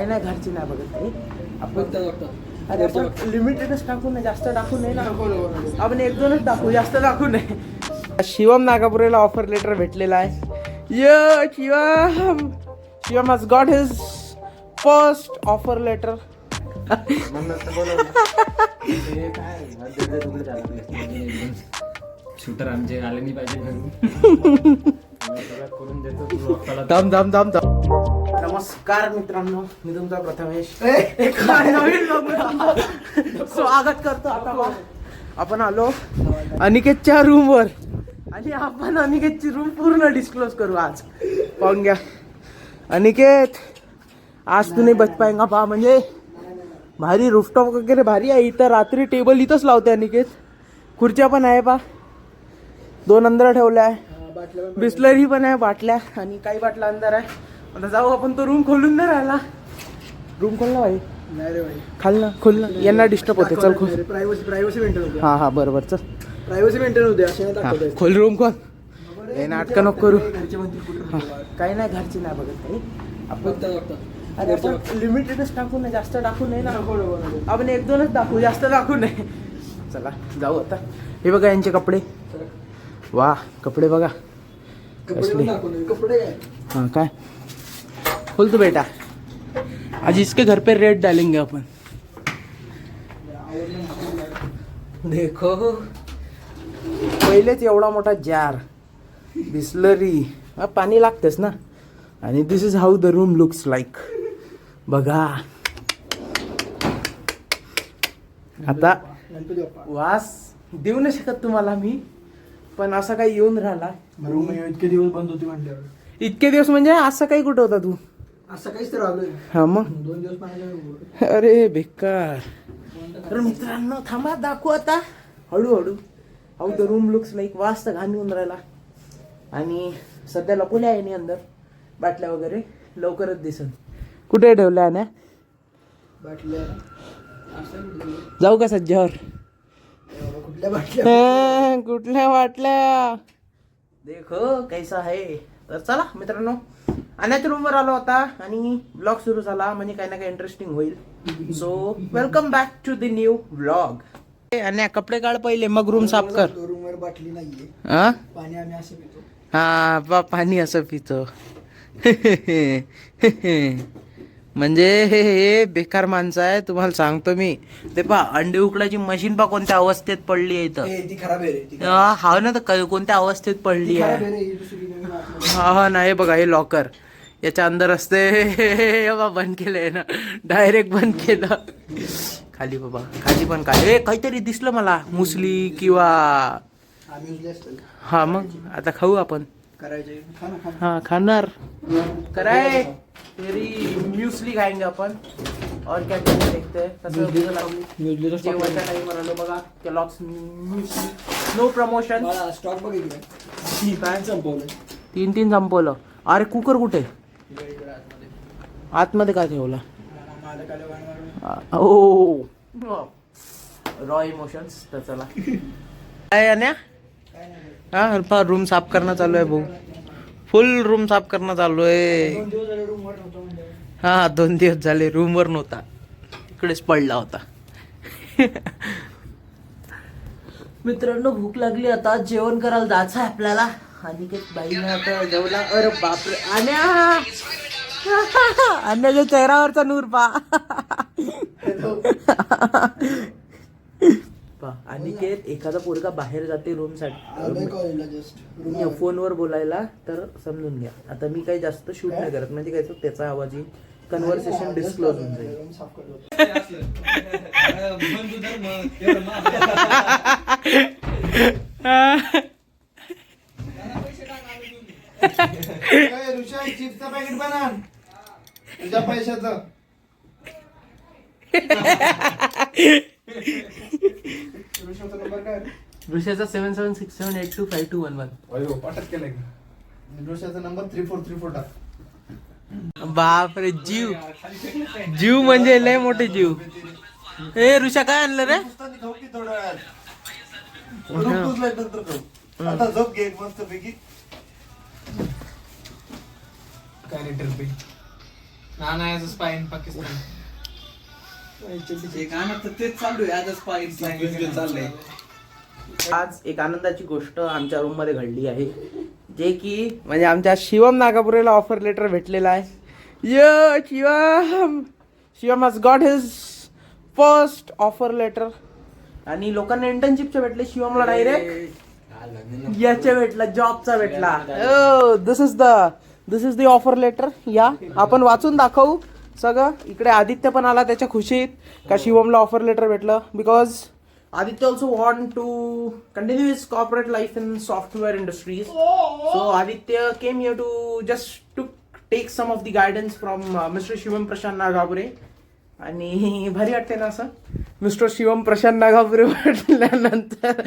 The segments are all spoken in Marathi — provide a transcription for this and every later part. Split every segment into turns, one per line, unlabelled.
नाही घरची नाही बघत काही आपण. अरे आपण लिमिटेडच टाकू नये, जास्त टाकू नये ना. आपण एक दोनच टाकू, जास्त टाकू नये. शिवम नागापुरेला ऑफर लेटर भेटलेला आहे. Yo Shivam has got his first offer letter.
Shooter आमचे आले नाही पाहिजे घरून.
दम दम दम दम. नमस्कार मित्रांनो, मी तुमचा प्रथमेश. स्वागत करतो. आता आपण आलो अनिकेतच्या रूमवर आणि आपण अनिकेतची रूम पूर्ण डिस्क्लोज करू आज. पाहून घ्या. अनिकेत आज तू नाही बच पाएंगा पहा. म्हणजे भारी रूफटॉप वगैरे भारी आहे. इथं रात्री टेबल इथंच लावते अनिकेत. खुर्च्या पण आहे पा, 2 अंदर ठेवल्या आहे. बिस्लरी पण आहे, बाटल्या आणि काही बाटल्या अंदर आहे. आता जाऊ आपण. तो रूम खोलून नाही राहिला. रूम खोलला भाई.
नाही रे भाई,
खाल ना, खोल ना. यांना डिस्टर्ब होते. चल खोल.
प्रायव्हसी मेंटेन होते.
हा हा बरोबर. चल
प्रायव्हसी मेंटेन होते असे नाही
हा,
दाखवते.
खोल रूम खोल. हे नाटकं नको करू.
घरचे म्हणतील कुठे
हा, काही नाही घरची नाही बघत काही आपण.
बघतात.
अरे आपण लिमिटेडच टाकू नये, जास्त टाकू नये ना. आपण एक दोनच टाकू, जास्त टाकू नये. चला जाऊ आता. हे बघा यांचे कपडे. वा कपडे बघा.
कपडे काय
हाँ काय खोल तो बेटा. आज इसके घर पे रेड डालेंगे अपन. देखो पहिलेच एवढा मोठा जार, बिस्लरी, पाणी लागतेच ना. आणि this is how the room looks like. बघा आता वास देऊ नाही शकत तुम्हाला मी, पण असं काही येऊन राहिला.
रूम इतके दिवस बंद होती म्हटल्यावर.
इतके दिवस म्हणजे असं काही कुठं होता तू.
असं काहीच तर आलोय.
हा मग
2 दिवस पाण्याच्या.
अरे बेकार. तर मित्रांनो थांबा दाखवू आता हळूहळू. How the room looks like. वास तर घाण येऊन राहिला. आणि सध्या लपवल्या आहे अंदर बाटल्या वगैरे. लवकरच दिसन. कुठे ठेवल्या आहे ना.
बाटल्या
जाऊ का सज्जावर.
कुठल्या बाटल्या.
कुठल्या बाटल्या देखो कैसा आहे. तर चला मित्रांनो, अनाच्या रूमवर आलो होता आणि ब्लॉग सुरू झाला. म्हणजे काही ना काही इंटरेस्टिंग होईल. So welcome back to the new blog. आणि कपडे काढ पहिले, मग रूम साफ कर.
रूम वर बाटली नाहीये.
हा
पाणी आम्ही असं पितो.
हा पाणी असं पितो. म्हणजे हे बेकार माणसं आहे तुम्हाला सांगतो मी. ते पा अंडे उकडायची मशीन पा कोणत्या अवस्थेत पडली आहे इथं.
ती खराब आहे रे. ती
हा ना, तर कोणत्या अवस्थेत पडली
खराब
आहे.
आहे रे. ही दुसरी नवीन आतमध्ये.
हा नाही बघा हे लॉकर याच्या अंदर असते. बाबा बंद केलंय ना, डायरेक्ट बंद केलं. खाली बाबा खाली पण काय काहीतरी दिसलं मला. मुसली किंवा
आम्ही उजले असतील.
हा मग आता खाऊ आपण.
करायचे खाना खाना.
हाँ खानर कराए तेरी म्यूसली खाएंगे अपन. और क्या क्या देखते हैं कसं जेवायचा टाइम आलो बघा. Kellogg's muesli. No promotion.
Stock बघितलं.
काय
संपवलं.
3 संपवलं. अरे कुकर कुठे. आतमध्ये काय ठेवला. ओ रॉ इमोशन्स. तर चला काय अन्या. हा रूम साफ करणं चालू आहे भाऊ. फुल रूम साफ करणं चालू आहे. हा 2 दिवस झाले रूमवर नव्हता, इकडेच पडला होता. मित्रांनो भूक लागली, आता जेवण करायला जायचं आहे आपल्याला. आणि बाईने आता जेवला. अरे बापरे. अन्याच्या चेहऱ्यावरचा नूर पा. अनिकेत एखादा पोरगा बाहेर जाते रूम साठी फोनवर बोलायला तर समजून घ्या. आता मी काही जास्त शूट नाही करत, म्हणजे काय त्याचा आवाज येईल. कन्व्हर्सेशन डिस्क्लोज होऊन जाईल.
चिप्सचं पॅकेट बनव तुझ्या पैशाचं.
ऋषाचा 7767825211.
पाठच केलंय. ऋषाचा नंबर 3434 टाक.
बापरे जीव जीव म्हणजे लय मोठे जीव. ए ऋषा काय आणलं रे.
आता झोप घे मस्त पैकी. काय लिटर पे नाना ॲज अ स्पाईन पाकिस्तान.
तेच चालू आहे आजच चाललंय. आज एक आनंदाची गोष्ट आमच्या रूम मध्ये घडली आहे, जे की म्हणजे आमच्या शिवम नागापुरेला ऑफर लेटर भेटलेला आहे. Yo Shivam has got his first offer letter. आणि लोकांना इंटर्नशिपचे भेटले, शिवमला डायरेक्ट याच्या भेटला, जॉबचा भेटला. दिस इज द ऑफर लेटर. या आपण वाचून दाखवू सगळं. इकडे आदित्य पण आला त्याच्या खुशीत का शिवमला ऑफर लेटर भेटलं. Because Aditya also want to continue his corporate life in software industries. So Aditya came here to just take some of the guidance from Mr. Shivam Prashant Nagapure. आणि भारी वाटते ना असं मिस्टर शिवम प्रशांत नागापुरे म्हटल्यानंतर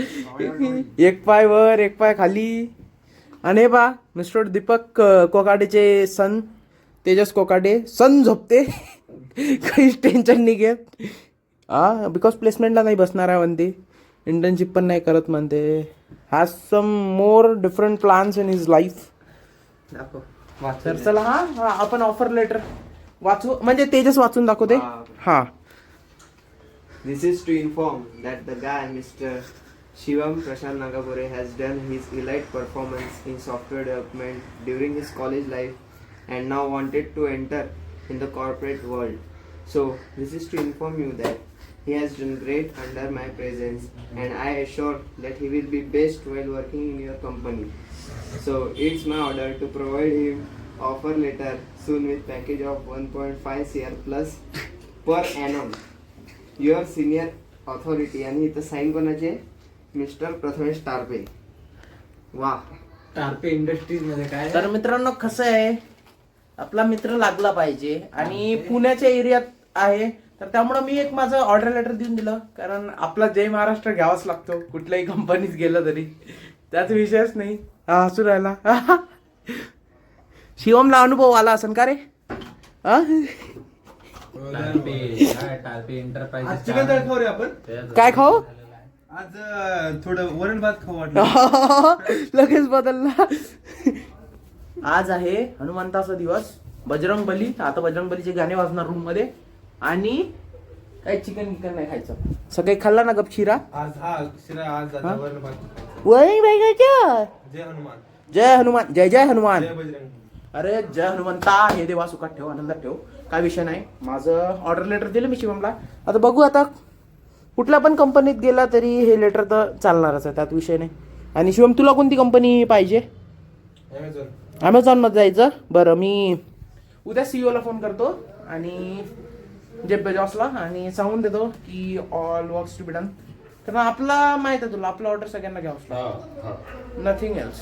एक पाय वर एक पाय खाली. आणि बा मिस्टर दीपक कोकाटेचे सन तेजस कोकाटे सन झोपते काहीच टेन्शन नाही घेत. बिकॉज प्लेसमेंटला नाही बसणार आहे म्हणते, इंटर्नशिप पण नाही करत म्हणते. Has some more different plans in his life. तर चला हा आपण ऑफर लेटर वाचू, म्हणजे तेजस वाचून दाखवते. हा.
This is to inform that the guy Mr. Shivam Prashant Nagapure has done his elite performance in software development during his college life and now wanted to enter in the corporate world. So this is to inform you that he has done great under my presence and I assure that he will be best while working in your company. So it's my order to provide him offer letter soon with package of 1.5 CR plus per annum. Your senior authority. आणि इथं साईन कोणाचे? मिस्टर प्रथमेश टारपे. वा.
टारपे इंडस्ट्रीज मध्ये काय.
तर मित्रांनो कसं आहे, आपला मित्र लागला पाहिजे आणि पुण्याच्या एरियात आहे, तर त्यामुळं मी एक माझं ऑर्डर लेटर देऊन दिलं. कारण आपला जय महाराष्ट्र घ्यावाच लागतो कुठल्याही कंपनीत गेलं तरी, त्यात विषयच नाही. हा हसू राहिला. शिवमला अनुभव आला असेल का रे.
टारपे एंटरप्राइज
चिकन डाळ खाऊ रे आपण.
काय खाऊ.
आज थोडं वरण भात खाऊ वाटलं.
लगेच बदलला. आज आहे हनुमंताचा दिवस, बजरंग बली. आता बजरंग बलीचे गाणे वाजणार रूम मध्ये. आणि काही चिकन नाही खायचं. सकाळी खाल्ला ना गपशिरा.
आज शिरा आज वरण भात.
वय
जय हनुमान.
जय हनुमान. जय जय हनुमान.
जय बजरंग.
अरे जय हनुमंता. हे देवा सुखात ठेव, आनंदात ठेव, काय विषय नाही. माझं ऑर्डर लेटर दिलं मी शिवमला. आता बघू, आता कुठल्या पण कंपनीत गेला तरी हे लेटर तर चालणारच आहे, त्यात विषय नाही. आणि शिवम तुला कोणती कंपनी पाहिजे. ॲमेझॉनमध्ये जायचं. बरं मी उद्या CEO ला फोन करतो आणि जेफ बेजॉसला आणि सांगून देतो की all works to be done. तर आपला माहित आहे तुला, आपला ऑर्डर सगळ्यांना घ्यावंच लागतं. Nothing else.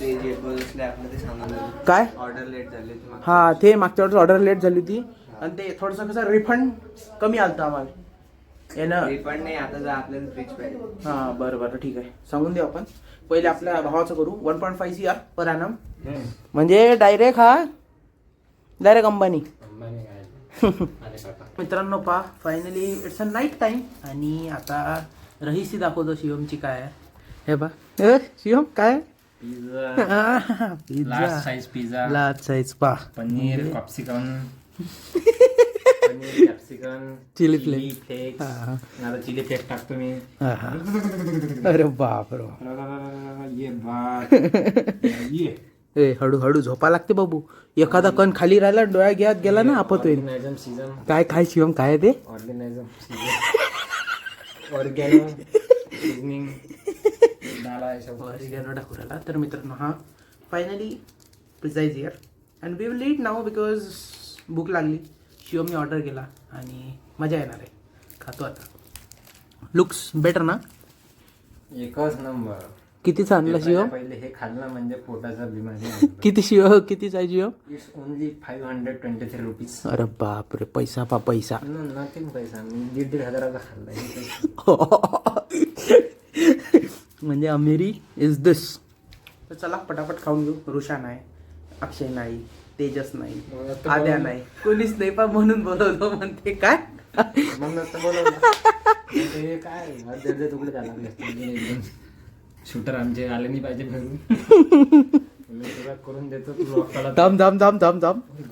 काय
ऑर्डर लेट झाली.
हा ते मागच्या वेळेस ऑर्डर लेट झाली होती आणि ते थोडंसं कसं रिफंड कमी आलतं आम्हाला.
रिफंड नाही, आता जर आपल्याला फ्रीज पाहिजे.
हा बरं ठीक आहे, सांगून देऊ आपण. पहिले आपल्या भावाचं करू. 1.5 CR पर ॲनम. म्हणजे डायरेक्ट अंबानी. मित्रांनो पा finally it's a night time आणि आता रहीसी दाखवतो शिवमची काय आहे. हे बा शिवम काय
pizza, large size pizza,
large size पा,
पनीर कॅप्सिकम,
चिली
फ्लेक्स. आता चिली फ्लेक्स टाकतो मी.
अरे बाप रे.
ये बात ये.
ए हळू झोपा लागते बाबू. एखादा कण खाली राहिला डोळ्या घ्यात गेला ना आपत होईल.
Organism season.
काय शिवम काय ते.
Organism season. ऑर्गॅनो सीझनिंग डाला है सब.
ऑर्गॅनो टाकू राहिला. तर मित्रांनो हा finally pizza is here and we will eat now because भूक लागली. शिवमने ऑर्डर केला आणि मजा येणार आहे. खातो आता. लुक्स बेटर ना.
एकच नंबर.
कितीचा आणला शिवम.
पहिले हे खाल्लं म्हणजे पोटाचा बिमारी.
कितीचा आहे शिवम.
It's only 523 rupees.
अरे बाप रे. पैसा पैसा.
नथिंग पैसा. मी 1,500 खाल्ला.
म्हणजे अमेरी इज दिस. तर चला पटापट खाऊन घेऊ. रुषा नाही, अक्षय नाही, तेजस नाही, आद्या नाही, कोणीच नाही. पण म्हणून बोलवतो म्हणते काय
काय तुकडे झाला. शूटर आमचे आले नाही पाहिजे घरून. करून देतो.
थांब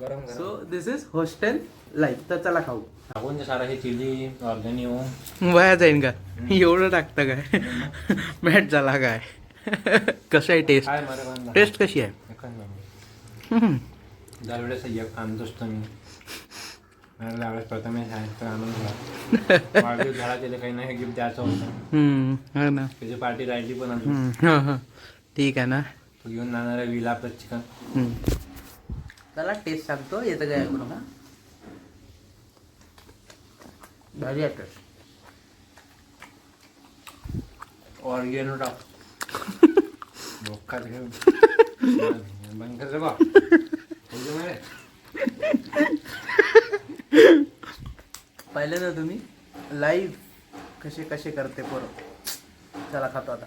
गरम.
So this is hostel live. तर चला खाऊ.
टाकून सारा हे चिली ऑर्गॅनिक
वाया जाईन का एवढं टाकतं काय मॅट झाला काय कसं आहे टेस्ट?
काय मारे बांधा.
टेस्ट कशी आहे?
दरवेळेस एक आणतोच तर मी मला यावेळेस प्रथमेश आहे तर आणून घ्या. वाढदिवस झाला त्याला काही नाही गिफ्ट द्यायचं होतं.
हो ना.
त्याची पार्टी राहिली पण अजून
ठीक आहे ना.
तो घेऊन जाणार आहे विला आपलं चिकन.
चला टेस्ट सांगतो. येतं काय ऐकू नका. भारी आहे टेस्ट.
ऑर्गेनो टाक डोक्यात घेऊन बंद कर रे बा.
पाहिलं ना तुम्ही लाईव्ह कसे कसे करते पोरं. चला खातो आता.